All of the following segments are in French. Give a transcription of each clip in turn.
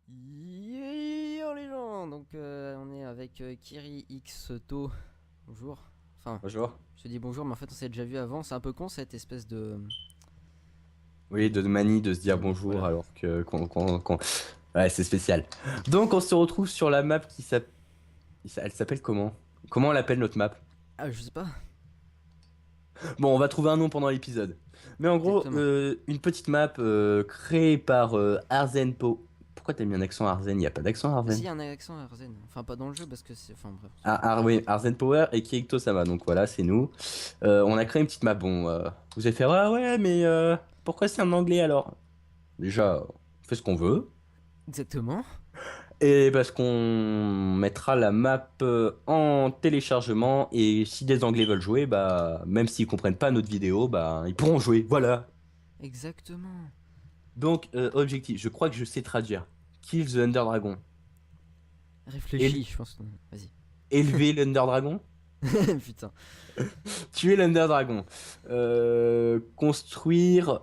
Yo les gens, donc on est avec Kiri X To. Bonjour. Enfin, Bonjour. je te dis bonjour, mais en fait on s'est déjà vu avant. C'est un peu con cette espèce de. Oui, de manie de se dire bonjour Voilà. alors que Ouais, c'est spécial. Donc on se retrouve sur la map qui s'appelle... Elle s'appelle comment? Comment on l'appelle notre map? Ah, je sais pas. Bon, on va trouver un nom pendant l'épisode. Mais en gros, Exactement. une petite map créée par Arzenpo. Pourquoi t'as mis un accent Arzen? Il n'y a pas d'accent Mais si, Arzen. y a un accent Arzen. Enfin, pas dans le jeu parce que c'est. Enfin, bref. Oui, Arzen Power et Kiekto Sama. Donc voilà, c'est nous. On a créé une petite map. Bon, vous allez faire, ah ouais, mais pourquoi c'est en anglais alors? Déjà, on fait ce qu'on veut. Exactement. Et parce qu'on mettra la map en téléchargement et si des Anglais veulent jouer, bah même s'ils comprennent pas notre vidéo, bah ils pourront jouer. Voilà. Exactement. Donc objectif, je crois que je sais traduire. Kill the Under Dragon. Réfléchis, je pense. Vas-y. Élever l'Under Dragon. Putain. Tuer l'Under Dragon. Construire.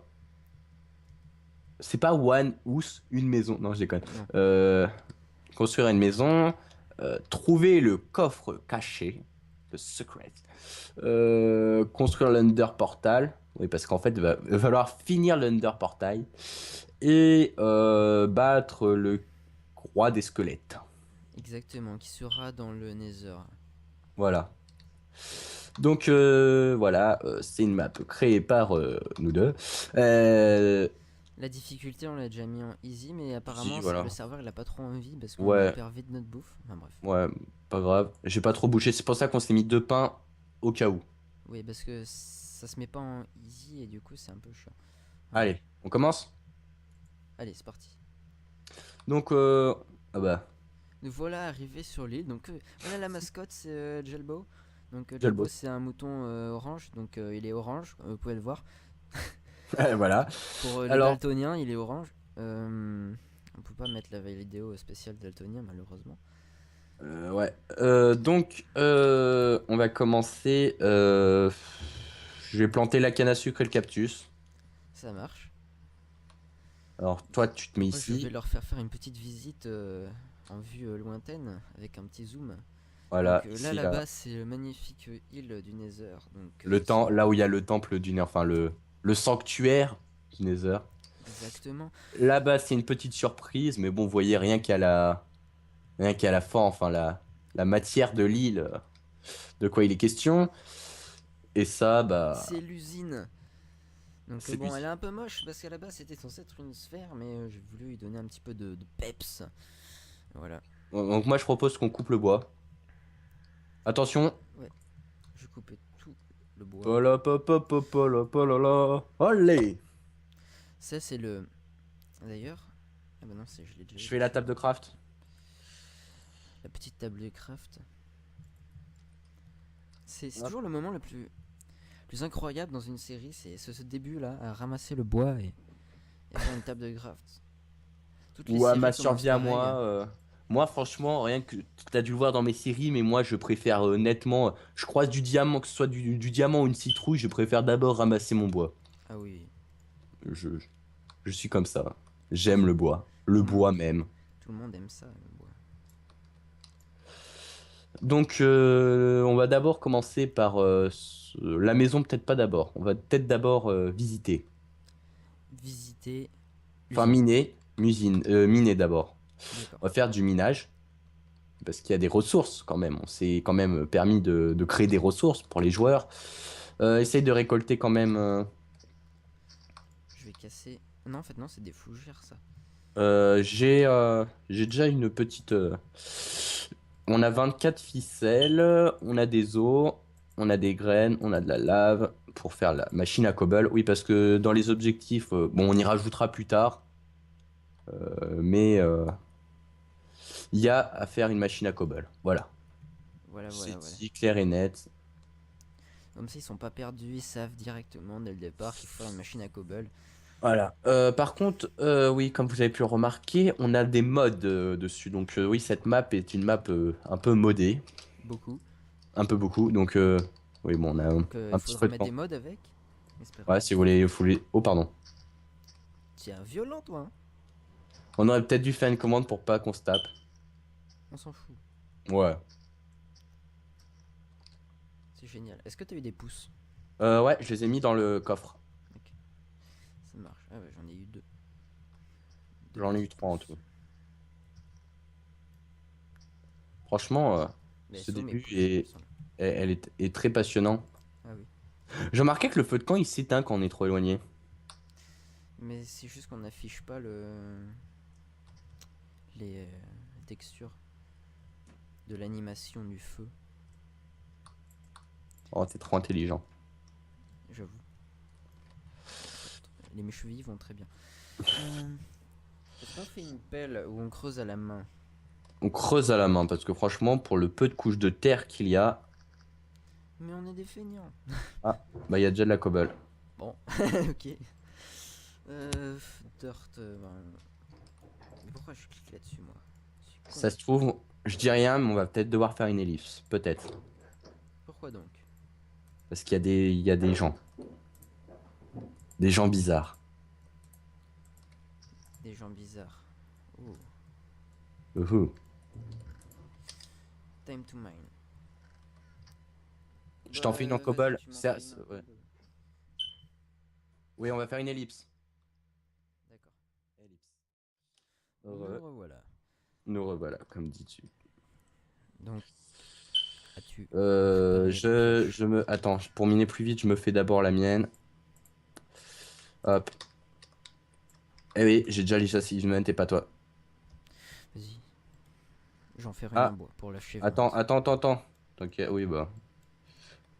C'est pas one house, une maison. Non, je déconne. Non. Euh, Construire une maison. Trouver le coffre caché. The secret. Construire l'Under Portal. Oui, parce qu'en fait, va falloir finir l'Under Portal. Et battre le roi des squelettes. Exactement. Qui sera dans le Nether. Voilà. Donc voilà, c'est une map créée par nous deux. Euh, La difficulté, on l'a déjà mis en easy, mais Easy, apparemment, le voilà. serveur il a pas trop envie parce qu'on Ouais, perd vite notre bouffe. Enfin, bref. ouais, pas grave. J'ai pas trop bouché, c'est pour ça qu'on s'est mis deux pains au cas où. Oui, parce que ça se met pas en easy et du coup, c'est un peu chiant. Voilà. Allez, on commence? Allez, c'est parti. Donc, ah bah, Nous voilà arrivés sur l'île. Donc, voilà la mascotte, c'est Jelbo. Donc, Jelbo, Jalbot. c'est un mouton orange. Donc, il est orange, vous pouvez le voir. Voilà. Pour les Alors, daltoniens, il est orange. On peut pas mettre la vidéo spéciale daltonien, malheureusement. ouais. Donc, on va commencer. Je vais planter la canne à sucre et le cactus. Ça marche. Alors, toi, tu te mets Moi, je vais ici. leur faire une petite visite en vue lointaine avec un petit zoom. Voilà, Donc ici, là. là-bas, c'est le magnifique île du Nether. Donc Le temps, là où il y a le temple du Nether, enfin, le sanctuaire du Nether. exactement. Là-bas, c'est une petite surprise, mais bon, vous voyez, rien qu'à la fin, enfin, la matière de l'île, de quoi il est question. Et ça, C'est bah, l'usine. Donc c'est bon, elle est lui. un peu moche parce qu'à la base c'était censé être une sphère, mais j'ai voulu lui donner un petit peu de peps. Voilà. Donc, moi, je propose qu'on coupe le bois. Attention. Ouais, je coupais tout le bois. Palapapapapalapalala. Allez! Ça c'est le. D'ailleurs, ah bah non, je l'ai déjà Je fais la écrit. table de craft. La petite table de craft. C'est Hop. toujours le moment le plus incroyable dans une série, c'est ce début là, à ramasser le bois et faire une table de craft. Toutes les Ou à ma séries commencent survie à pareil. moi. Moi, franchement, rien que t'as dû le voir dans mes séries, mais moi, je préfère nettement. Je croise du diamant, que ce soit du diamant ou une citrouille, je préfère d'abord ramasser mon bois. Ah oui, Je, je suis comme ça. J'aime le bois. Le tout le monde, bois même. tout le monde aime ça, le bois. Donc, on va d'abord commencer par la maison, peut-être pas d'abord. On va peut-être d'abord visiter. Visiter Enfin, usine. miner d'abord. D'accord. On va faire du minage. Parce qu'il y a des ressources quand même. On s'est quand même permis de créer des ressources pour les joueurs. Essaye de récolter quand même. Je vais casser. Non, en fait, non, c'est des fougères ça. J'ai déjà une petite. On a 24 ficelles, on a des os, on a des graines, on a de la lave pour faire la machine à cobble. Oui, parce que dans les objectifs, bon, on y rajoutera plus tard, mais il y a à faire une machine à cobble. Voilà. Voilà, voilà, C'est voilà. dit clair et net. Comme ça, ils sont pas perdus, ils savent directement dès le départ qu'il faut faire une machine à cobble. Voilà. Par contre, oui, comme vous avez pu le remarquer, on a des mods dessus. Donc oui, cette map est une map un peu modée, Beaucoup. un peu beaucoup. Donc oui, bon, on a Donc, il un petit faudra peu de mettre des temps. mods avec. espérons. Ouais, si vous voulez... Oh, pardon. Tiens, violent, toi, hein. On aurait peut-être dû faire une commande pour pas qu'on se tape. On s'en fout. Ouais. C'est génial. Est-ce que t'as eu des pouces? Ouais, je les ai mis dans le coffre. Ok, ça marche. Ah ouais, j'en ai eu deux. Deux J'en ai eu petits 3 en pouces. tout. Franchement, Mais elles ce sont mes début pouces, il me est, semble. est très passionnant. Ah oui. Je remarquais que le feu de camp il s'éteint quand on est trop éloigné. Mais c'est juste qu'on n'affiche pas les textures de l'animation du feu, Oh, t'es trop intelligent. j'avoue. Les mes chevilles vont très bien. Est-ce qu'on fait une pelle ou on creuse à la main? On creuse à la main parce que franchement, pour le peu de couches de terre qu'il y a, Mais on est des feignants. ah, bah il y a déjà de la cobble. Bon, ok. Dirt. Mais pourquoi je clique là-dessus, moi? Je suis con. Ça se trouve, je dis rien, mais on va peut-être devoir faire une ellipse, peut-être, Pourquoi donc? parce il y a des gens bizarres. Des gens bizarres. Oh, Uhou. time to mine. Je t'en fais une en Vas-y, cobble. tu m'en fais une en Ouais. cobble. Oui, on va faire une ellipse. D'accord. Ellipse. Nous revoilà. Nous revoilà, comme dis-tu. Donc, as-tu préparé la pioche? Attends, pour miner plus vite, je me fais d'abord la mienne. Hop. Eh oui, j'ai déjà les châssis, je me t'es pas toi. Vas-y. J'en fais une en Ah, bois pour attends, l'achèvement. attends, attends, attends. Ok, oui, bah.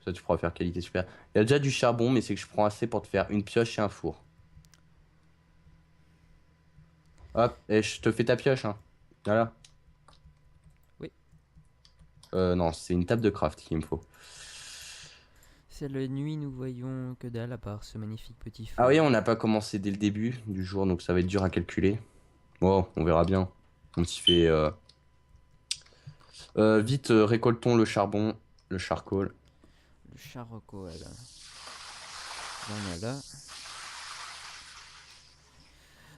Ça, tu pourras faire qualité super. Il y a déjà du charbon, mais c'est que je prends assez pour te faire une pioche et un four. Hop, et je te fais ta pioche, hein. Voilà. Oui, Non, c'est une table de craft qu'il me faut. cette nuit, nous voyons que dalle à part ce magnifique petit Ah feu. oui, on n'a pas commencé dès le début du jour, donc ça va être dur à calculer. Bon, on verra bien. On s'y fait. Vite, récoltons le charbon, le charcoal. Le charcoal. Il y en a là.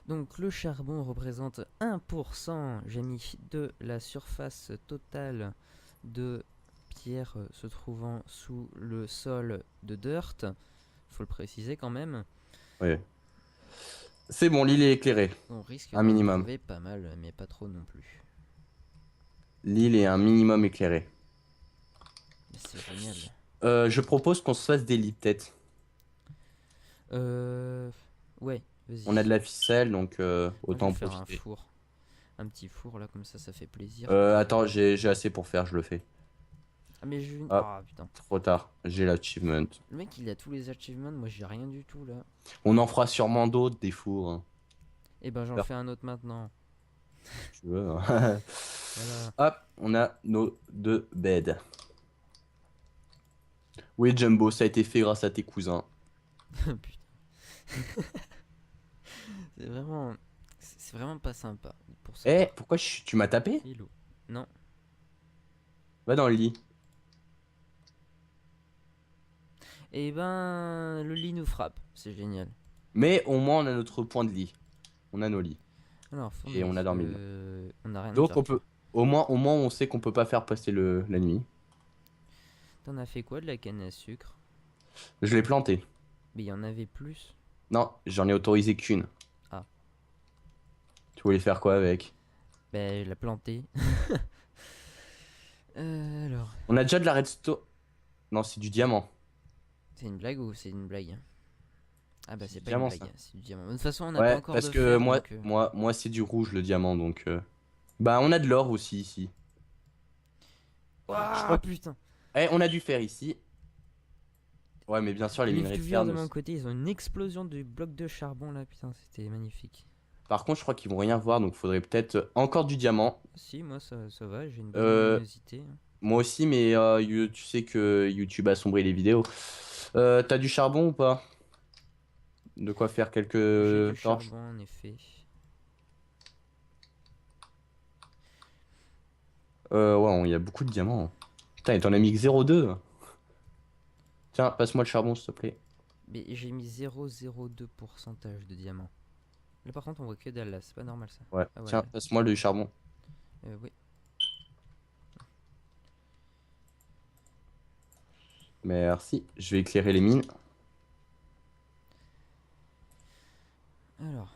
Donc le charbon représente 1%, j'ai mis, de la surface totale de pierre se trouvant sous le sol de Dirt. Faut le préciser quand même. Oui. C'est bon, l'île est éclairée. On risque Un d'en minimum. trouver pas mal, mais pas trop non plus. L'île est un minimum éclairée. Mais c'est génial. Je propose qu'on se fasse des lits de tête. Euh... Ouais, On a de vas-y. la ficelle, donc Moi je autant vais en faire un profiter. four. Un petit four là, comme ça fait plaisir. Attends, j'ai assez pour faire, je le fais. Ah mais je... Hop, Ah putain. trop tard, j'ai l'achievement. Le mec il a tous les achievements, moi j'ai rien du tout là. On en fera sûrement d'autres, des fours, hein. Et ben j'en Alors, fais un autre maintenant. si tu veux, hein. Voilà. Hop, on a nos deux beds. Oui, Jumbo, ça a été fait grâce à tes cousins. Putain. C'est vraiment... C'est vraiment pas sympa pour ça. Eh, pourquoi tu m'as tapé? Hello. Non. Va dans le lit. Et ben le lit nous frappe. C'est génial. Mais au moins, on a notre point de lit. On a nos lits. Alors Et on a fournaise. dormi dedans. On a rien à Donc, faire on dessus. peut. Au moins, on sait qu'on peut pas faire passer la nuit. T'en as fait quoi de la canne à sucre? Je l'ai planté. Mais il y en avait plus. Non, j'en ai autorisé qu'une. Ah. Tu voulais faire quoi avec? Ben la planter. Alors. On a déjà de la redstone. Non, c'est du diamant. C'est une blague ou c'est une blague? Ah bah C'est c'est du pas une diamant, blague, ça. c'est du diamant. De toute façon on n'a pas Ouais, encore parce de que fer donc... moi c'est du rouge le diamant, donc. Bah, on a de l'or aussi ici. Je Ah crois que. putain. Eh, on a du fer ici. Ouais, mais bien sûr, les Les minerais de fer. viewers de mon côté ils ont une explosion du bloc de charbon là, putain c'était magnifique. Par contre, je crois qu'ils vont rien voir, donc faudrait peut-être encore du diamant. Si moi ça va, j'ai une bonne Euh, luminosité, hein. Moi aussi, mais tu sais que YouTube a sombré les vidéos. T'as du charbon ou pas? De quoi faire J'ai du quelques torches? charbon en effet. Ouais, il y a beaucoup de diamants. Putain, et t'en as mis que 0,2. Tiens, passe-moi le charbon, s'il te plaît. Mais j'ai mis 0,02% de diamants. Là par contre on voit que dalle là, c'est pas normal ça. Ouais. Ah Tiens, voilà. passe-moi le charbon. Oui. Merci. Je vais éclairer les mines. Alors,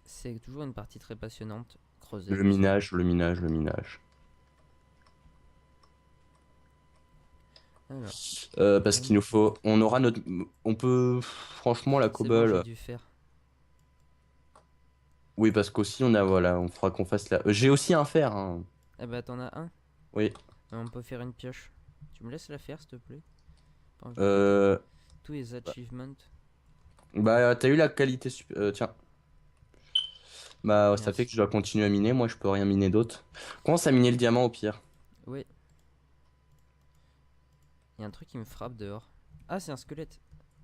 c'est toujours une partie très passionnante. Creuser Le bien sûr. minage, le minage, le minage. Alors, Parce qu'il nous faut. On aura notre. On peut. Franchement, la c'est bon, j'ai cobble. dû faire. Oui, parce qu'aussi, on a. Voilà, on fera qu'on fasse la. J'ai aussi un fer, hein. Ah bah t'en as un. Oui. On peut faire une pioche. Tu me laisses la faire s'il te plaît? Attends, je vais regarder. Euh. Tous les achievements. Bah, t'as eu la qualité. Tiens. Bah, ça fait que Merci. je dois continuer à miner. Moi, je peux rien miner d'autre. Commence à miner le diamant au pire. Oui. Il y a un truc qui me frappe dehors. Ah, c'est un squelette.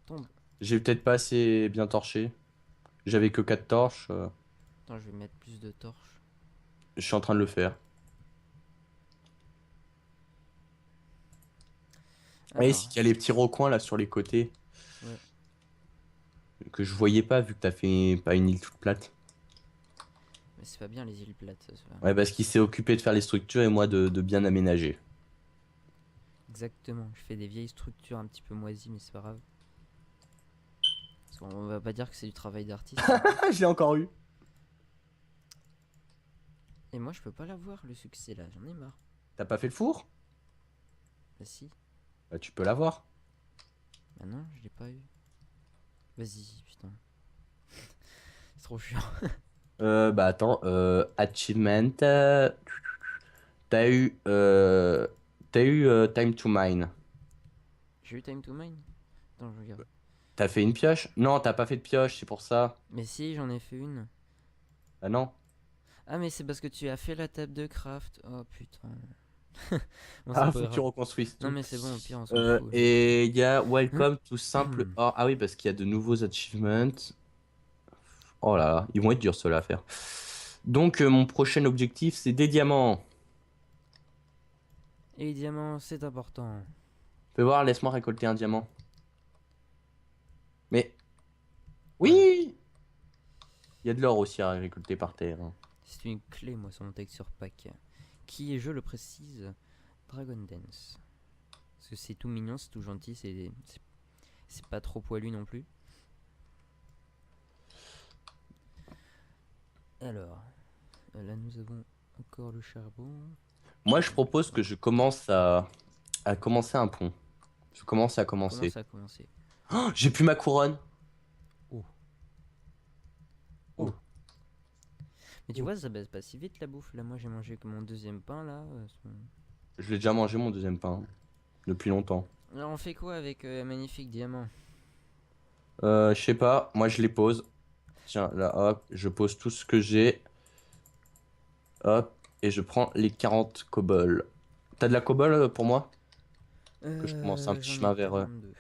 Tombe. J'ai peut-être pas assez bien torché. J'avais que 4 torches. Attends, je vais mettre plus de torches. Je suis en train de le faire. Et Alors, c'est qu'il y a les petits recoins là sur les côtés ouais. que je voyais pas vu que t'as fait pas une île toute plate. Mais c'est pas bien les îles plates, ça se fait. Ouais, parce qu'il s'est occupé de faire les structures et moi de bien aménager. Exactement. Je fais des vieilles structures un petit peu moisies, mais c'est pas grave. Parce qu'on va pas dire que c'est du travail d'artiste, hein. Ah, je l'ai encore eu. Et moi, je peux pas l'avoir, le succès là. J'en ai marre. T'as pas fait le four? Bah si. Bah, tu peux l'avoir. Bah non, je l'ai pas eu. Vas-y, putain. C'est trop chiant. Bah attends, achievement. T'as eu, time to mine. J'ai eu time to mine. Attends, je regarde. T'as fait une pioche? Non, t'as pas fait de pioche, c'est pour ça. Mais si, j'en ai fait une. Ah non. Ah, mais c'est parce que tu as fait la table de craft. Oh putain. Bon, c'est Ah, pas faut que tu grave. reconstruises Non, tout. mais c'est bon, au pire, on s'en fout. Et il y a Welcome to Simple. Ah oui, parce qu'il y a de nouveaux achievements. Oh là là, ils vont être durs ceux-là à faire. Donc, mon prochain objectif, c'est des diamants. Et les diamants, c'est important. Fais voir, laisse-moi récolter un diamant. Mais Voilà. oui! Il y a de l'or aussi à récolter par terre, hein. C'est une clé, moi, sur mon texture pack. Qui est, je le précise, Dragon Dance. Parce que c'est tout mignon, c'est tout gentil, c'est pas trop poilu non plus. Alors, là nous avons encore le charbon. Moi, je propose que je commence à commencer un pont. Je commence à Comment commencer. ça a commencé? Oh, j'ai plus ma couronne. Oh, Oh, oh. Mais tu oh. vois, ça baisse pas si vite la bouffe. Là, moi j'ai mangé que mon deuxième pain là. Je l'ai déjà mangé mon deuxième pain depuis longtemps. Alors on fait quoi avec magnifique diamant? Je sais pas, moi je les pose. Tiens, là, hop, je pose tout ce que j'ai. Hop, et je prends les 40 cobbles. T'as de la cobble pour moi? Que je commence un petit J'en ai chemin vers. 42.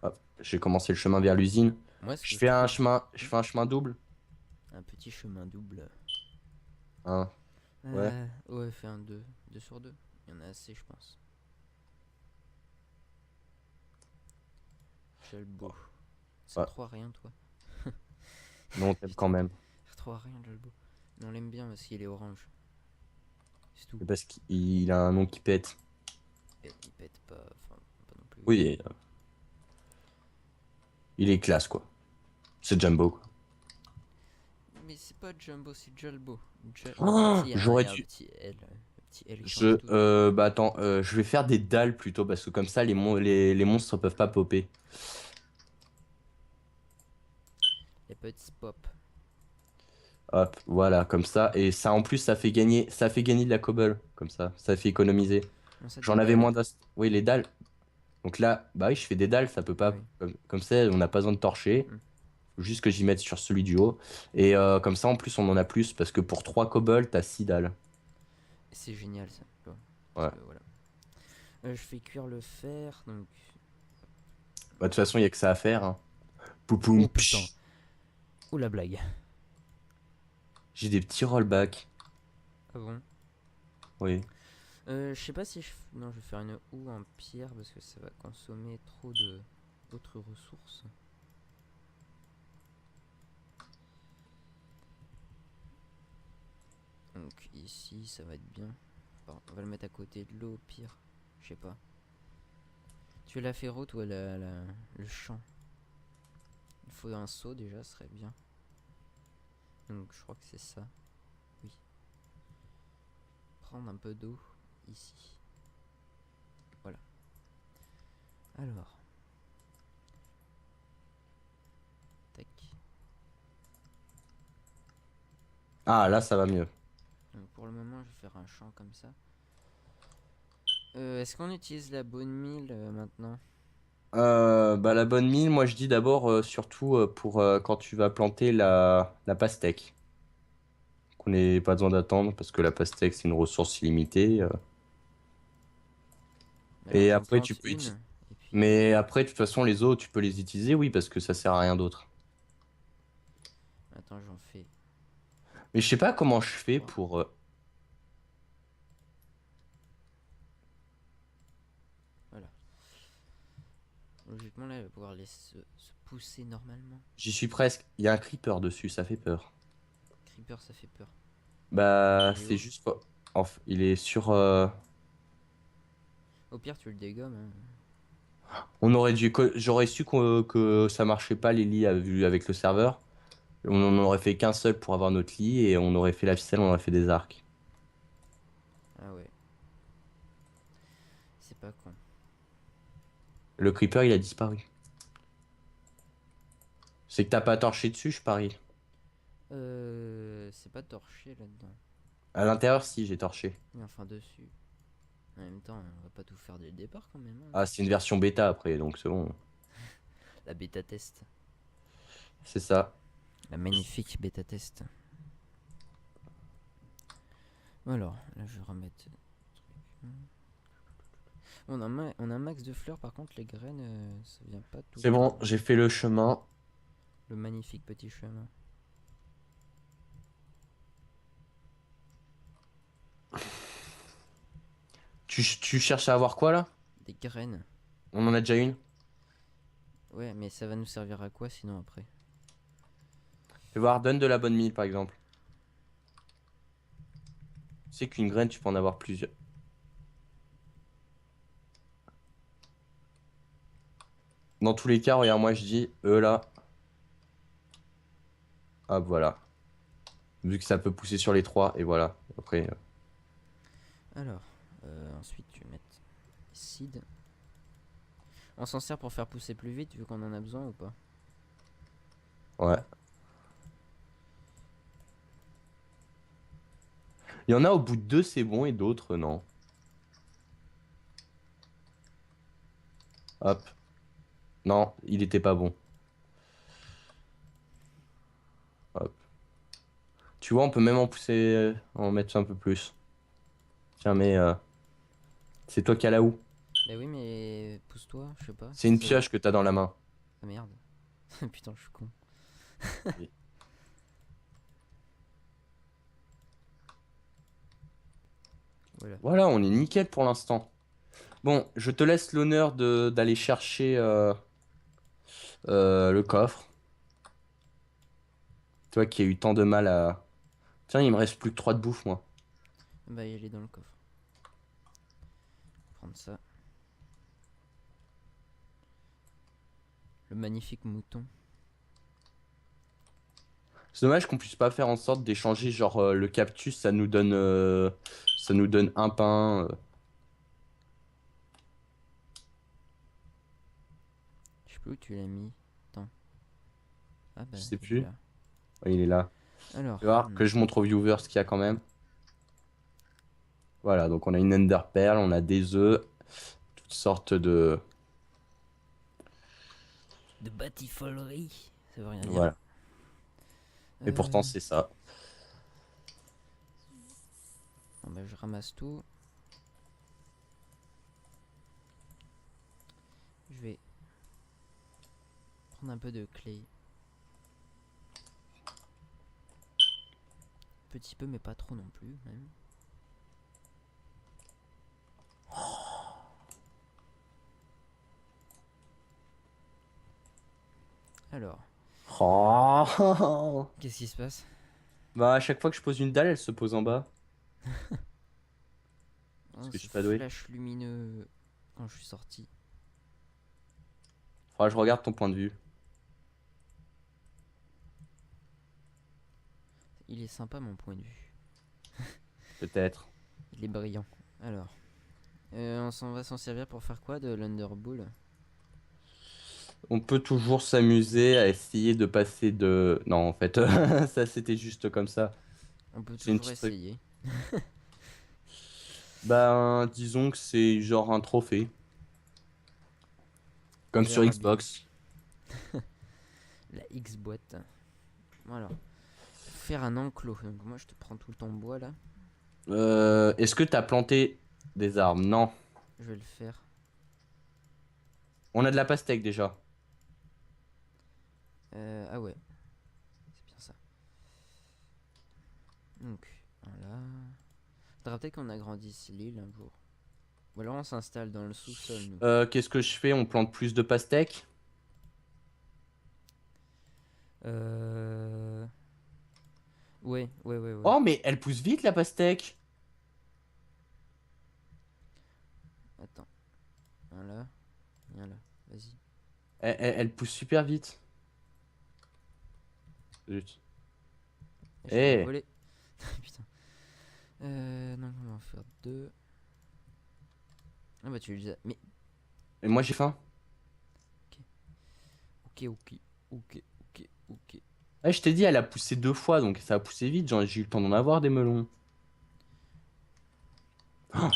Hop, j'ai commencé le chemin vers l'usine. Moi, ce Je que je fais un trouve, chemin, je fais un chemin double. un petit chemin double. Hein, ouais. Ouais, fais un 2. 2 sur 2. Il y en a assez, je pense. J'ai le beau. C'est Ouais. trop à rien, toi. Mais on t'aime quand Putain, même. c'est trop à rien, Jalbo. Mais on l'aime bien parce qu'il est orange. C'est tout. C'est parce qu'il a un nom qui pète. Et il pète pas, enfin, pas non plus. Oui, il est classe quoi. C'est Jumbo quoi. Mais c'est pas Jumbo, c'est Jalbo. Oh, Si, j'aurais y a un dû. petit L. Le petit L qui change tout. Bah attends, je vais faire des dalles plutôt parce que comme ça les monstres peuvent pas popper. Les petits pop. Hop, voilà, comme ça. Et ça en plus ça fait gagner de la cobble. Comme ça fait économiser. Non, ça des J'en avais dalles. moins d'as. Oui, les dalles. Donc là, bah oui, je fais des dalles, ça peut Ah pas. oui. Comme ça, on n'a pas besoin de torcher. Hmm. Faut juste que j'y mette sur celui du haut. Et comme ça, en plus, on en a plus parce que pour 3 cobble, t'as 6 dalles. C'est génial ça. Bon, parce Ouais. que, voilà. Je fais cuire le fer, donc. Bah, de toute façon, il y a que ça à faire, hein. Poupoum, Oh putain. psh. Oh la blague. J'ai des petits rollbacks. Ah bon? Oui. Je sais pas si je. Non, je vais faire une houe en pierre parce que ça va consommer trop de autre ressource. Donc ici ça va être bien. Bon, on va le mettre à côté de l'eau au pire. Je sais pas. Tu veux la ferroute ou le champ? Il faut un seau déjà, ce serait bien. Donc je crois que c'est ça. Oui. Prendre un peu d'eau ici. Voilà. Alors. Tac. Ah, là, ça va mieux. Donc pour le moment, je vais faire un champ comme ça. Est-ce qu'on utilise la bonne mille maintenant? Bah, la bonne mine, moi je dis d'abord surtout pour quand tu vas planter la pastèque. Qu'on n'ait pas besoin d'attendre parce que la pastèque c'est une ressource illimitée. Alors Et j'en après tu plante peux une. utiliser. Et puis. Mais après, de toute façon, les eaux, tu peux les utiliser, oui, parce que ça sert à rien d'autre. Attends, j'en fais Mais je sais pas comment je fais 3. pour. Voilà. Logiquement, là, elle va pouvoir se pousser normalement. J'y suis presque. Il y a un creeper dessus, ça fait peur. Creeper, ça fait peur. Bah, Il est c'est où? juste. Il est sur. Au pire, tu le dégommes. Hein. On aurait dû. J'aurais su que ça marchait pas les lits avec le serveur. On en aurait fait qu'un seul pour avoir notre lit et on aurait fait la ficelle, on aurait fait des arcs. Ah ouais. C'est pas con. Le creeper, il a disparu. C'est que t'as pas torché dessus, je parie. C'est pas torché là-dedans. À l'intérieur, si, j'ai torché. Mais enfin, dessus. En même temps, on va pas tout faire dès le départ quand même. Hein. Ah, c'est une version bêta après, donc c'est bon. La bêta test. C'est ça. La magnifique bêta test. Alors, là, je vais remettre. On a un max de fleurs, par contre, les graines, ça vient pas tout C'est le bon, temps. j'ai fait le chemin. Le magnifique petit chemin. Tu cherches à avoir quoi là? Des graines. On en a déjà une? Ouais, mais ça va nous servir à quoi sinon après? Fais voir, donne de la bonne mille par exemple. Tu sais qu'une graine, tu peux en avoir plusieurs. Dans tous les cas, regarde, moi je dis, eux là. Hop, voilà. Vu que ça peut pousser sur les trois, et voilà. Après, Alors, ensuite, tu vas mettre seed. On s'en sert pour faire pousser plus vite vu qu'on en a besoin ou pas? ouais. Il y en a au bout de deux, c'est bon, et d'autres, non. Hop. Non, il était pas bon. Hop. Tu vois, on peut même en pousser, en mettre un peu plus. Tiens, mais c'est toi qui as la houe. Bah oui, mais pousse-toi, je sais pas. C'est une pioche que t'as dans la main. Ah merde. Putain, je suis con. Oui. Voilà. Voilà, on est nickel pour l'instant. Bon, je te laisse l'honneur d'aller chercher le coffre. Toi qui as eu tant de mal à... Tiens, il me reste plus que 3 de bouffe, moi. Bah, il est dans le coffre. Prendre ça. Le magnifique mouton. C'est dommage qu'on puisse pas faire en sorte d'échanger, genre le cactus, ça nous donne un pain. Je sais plus où tu l'as mis. Attends. Ah bah, Je sais il est plus. là. Ouais, il est là. Alors. Tu vas voir que je montre aux viewers ce qu'il y a quand même. Voilà, donc on a une ender pearl, on a des œufs, toutes sortes de... De batifolerie. Ça veut rien dire. Voilà. Et pourtant, c'est ça. Bon bah, je ramasse tout. Je vais prendre un peu de clay. Petit peu, mais pas trop non plus, même. Alors, Oh. qu'est-ce qui se passe? Bah, à chaque fois que je pose une dalle, elle se pose en bas. Parce Oh, que je ce suis pas doué. flash lumineux quand je suis sorti. Faudra que je regarde ton point de vue. Il est sympa mon point de vue. Peut-être. Il est brillant. Alors, on s'en va s'en servir pour faire quoi de l'Underball? On peut toujours s'amuser à essayer de passer de... Non, en fait, ça c'était juste comme ça. On peut C'est une toujours petite truc. essayer. Ben, disons que c'est genre un trophée. On Comme sur verra bien. Xbox. La X boîte. Voilà. Faire un enclos. Donc moi je te prends tout le temps bois là. Est-ce que t'as planté des arbres? Non. Je vais le faire. On a de la pastèque déjà. Ah ouais. C'est bien ça. Donc voilà. Faudra peut-être qu'on agrandisse l'île un jour. Ou alors on s'installe dans le sous-sol nous. Qu'est-ce que je fais? On plante plus de pastèques? Euh... Ouais, ouais, ouais, ouais. Oh, mais elle pousse vite la pastèque! Attends. Voilà. Viens là. Vas-y. Elle pousse super vite. Zut. Je fais Eh, voler. Putain. Non, on va en faire deux. Ah bah tu les as. Mais et moi j'ai faim. ok, ok, ok, ok, ok. Eh, je t'ai dit, elle a poussé 2 fois, donc ça a poussé vite. J'ai eu le temps d'en avoir des melons.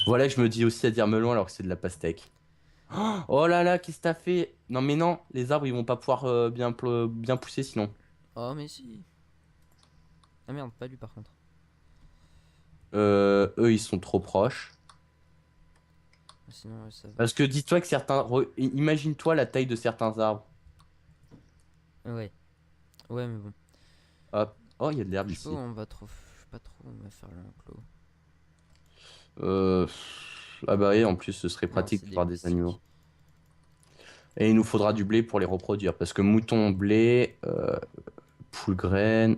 Voilà que je me dis aussi à dire melon alors que c'est de la pastèque. Oh là là, qu'est-ce que t'as fait? Non mais non, les arbres ils vont pas pouvoir bien pousser sinon. Oh mais si. Ah merde, pas lui par contre. Eux ils sont trop proches. Sinon ça va. Parce que dis-toi que imagine-toi la taille de certains arbres. Ouais. Ouais mais bon. Hop. Oh, il y a de l'herbe Je sais pas où ici. on va trop. Je sais pas trop où on va faire l'enclos. Ah bah oui, en plus ce serait Non, pratique c'est des d'avoir des moustiques. animaux. Et il nous faudra du blé pour les reproduire. Parce que mouton, blé, poule graine.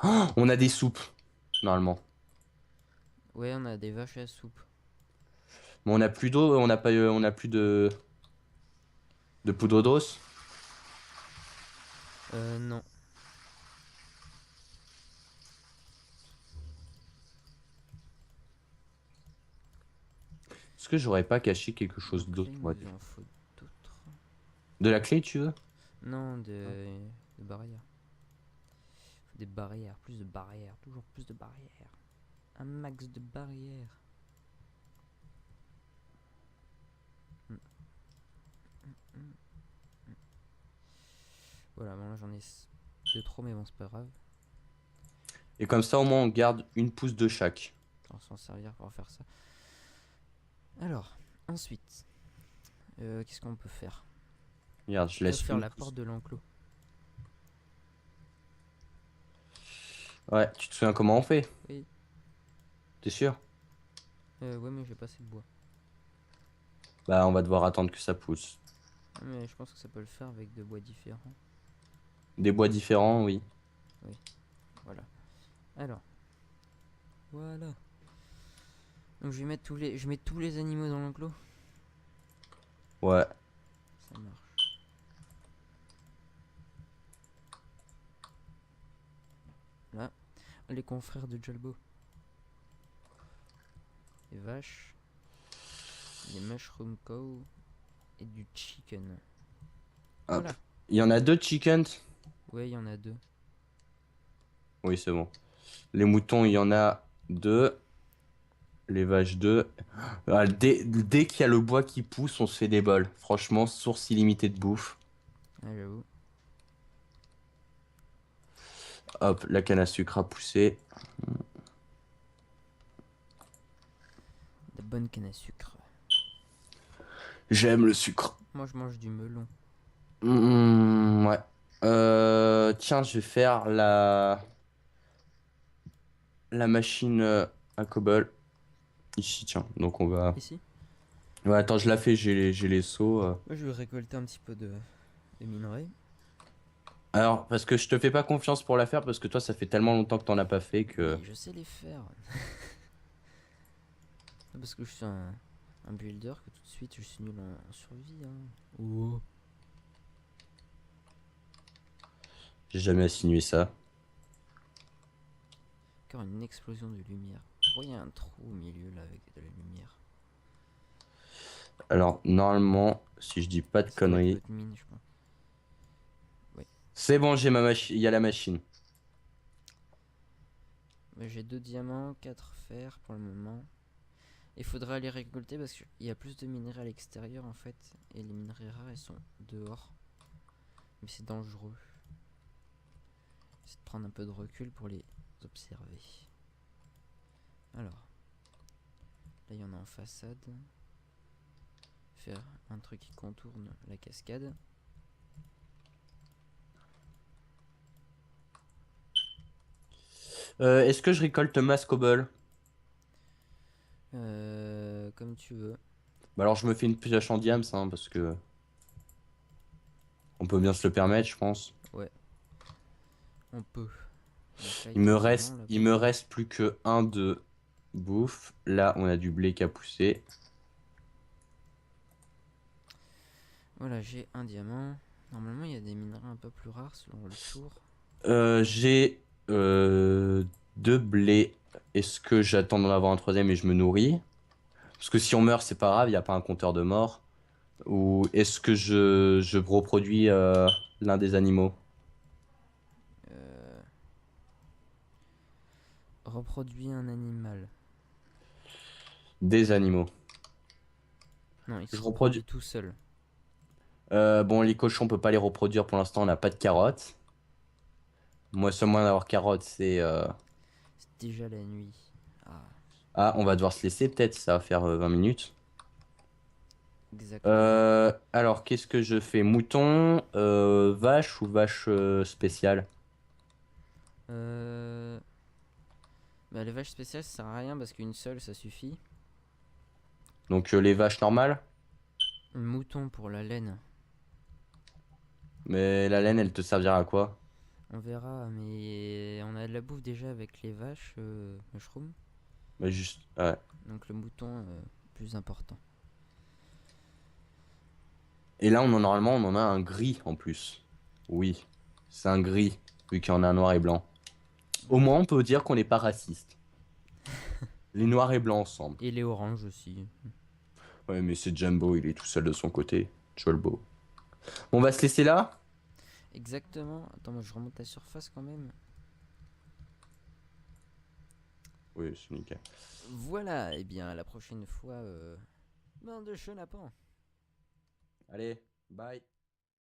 On a des soupes, normalement. Ouais, on a des vaches à soupe. Mais on a plus d'eau, on n'a pas, on a plus de poudre d'os. Non. Est-ce que j'aurais pas caché quelque chose Donc là, d'autre, il moi? nous en faut d'autres. De la clé, tu veux? Non, de barrières. Faut des barrières, plus de barrières, toujours plus de barrières. Un max de barrières. Hmm, hmm. Voilà, bon là j'en ai deux trop, mais bon, c'est pas grave. Et comme ça, au moins, on garde une pousse de chaque. On va s'en servir pour faire ça. Alors, ensuite, qu'est-ce qu'on peut faire? Regarde, je On peut laisse faire une la pousse. porte de l'enclos. Ouais, tu te souviens comment on fait? Oui. T'es sûr? Ouais, mais j'ai pas assez de bois. Bah, on va devoir attendre que ça pousse. Ah, mais je pense que ça peut le faire avec deux bois différents. Des bois différents, oui. Oui, voilà. Alors, voilà. Donc je vais mettre je mets tous les animaux dans l'enclos. Ouais. Ça marche. Là, les confrères de Jalbo. Des vaches, des mushroom cow et du chicken. Hop. Voilà. Il y en a 2 chickens. Ouais, il y en a deux. Oui, c'est bon. Les moutons, il y en a 2. Les vaches 2. Ah, dès qu'il y a le bois qui pousse, on se fait des bols. Franchement, source illimitée de bouffe. Ah, j'avoue. Hop, la canne à sucre a poussé. De bonne canne à sucre. J'aime le sucre. Moi, je mange du melon. Ouais. Tiens, je vais faire la machine à cobble. Ici, tiens. Donc on va... Ici. Ouais, attends, je la fais, j'ai les seaux. Moi, je vais récolter un petit peu de minerais. Alors, parce que je te fais pas confiance pour la faire, parce que toi, ça fait tellement longtemps que t'en as pas fait que... Mais je sais les faire. Pas parce que je suis un builder que tout de suite je suis nul en survie. Hein. Oh. J'ai jamais insinué ça. Encore une explosion de lumière. Pourquoi il y a un trou au milieu là avec de la lumière? Alors, normalement, si je dis pas de Ça doit être conneries... votre mine, je pense. Ouais. C'est bon, j'ai ma machine, il y a la machine. J'ai 2 diamants, 4 fer pour le moment. Il faudra les récolter parce qu'il y a plus de minerais à l'extérieur en fait. Et les minerais rares ils sont dehors. Mais c'est dangereux. C'est de prendre un peu de recul pour les observer. Alors, là il y en a en façade. Faire un truc qui contourne la cascade. Est-ce que je récolte masse cobble? Comme tu veux. Bah alors, je me fais une pioche en diams, hein, parce que... On peut bien se le permettre, je pense. Ouais, on peut. Donc là, Il il y a me un reste, diamant là il pour me moi. reste plus que un de bouffe. Là, on a du blé qui a poussé. Voilà, j'ai un diamant. Normalement, il y a des minerais un peu plus rares selon le tour. J'ai deux blés. Est-ce que j'attends d'en avoir un troisième et je me nourris? Parce que si on meurt, c'est pas grave, il n'y a pas un compteur de mort. Ou est-ce que je reproduis l'un des animaux? Euh, reproduit un animal. Des animaux. Non, il Je se reproduis. reproduit tout seul. Bon, les cochons, on peut pas les reproduire pour l'instant, on n'a pas de carottes. Moi, seul moyen d'avoir carottes, c'est. C'est déjà la nuit. Ah, Ah, on va devoir se laisser peut-être, ça va faire 20 minutes. exactement. Alors, qu'est-ce que je fais? Mouton, vache ou vache spéciale? Euh... Bah, les vaches spéciales, ça sert à rien parce qu'une seule, ça suffit. Donc, les vaches normales. Un mouton pour la laine. Mais la laine, elle te servira à quoi? On verra, mais on a de la bouffe déjà avec les vaches, mushroom. Bah, juste. Ouais. Donc le mouton, plus important. Et là, normalement, on en a un gris en plus. Oui, c'est un gris, vu qu'il y en a un noir et blanc. Au Ouais. moins, on peut dire qu'on n'est pas raciste. Les noirs et blancs ensemble. Et les oranges aussi. Ouais, mais c'est Jumbo, il est tout seul de son côté. Jolbo. On va se laisser là? Exactement. Attends, moi je remonte à la surface quand même. Oui, c'est nickel. Voilà, et bien la prochaine fois, bande de chenapans. Allez, bye.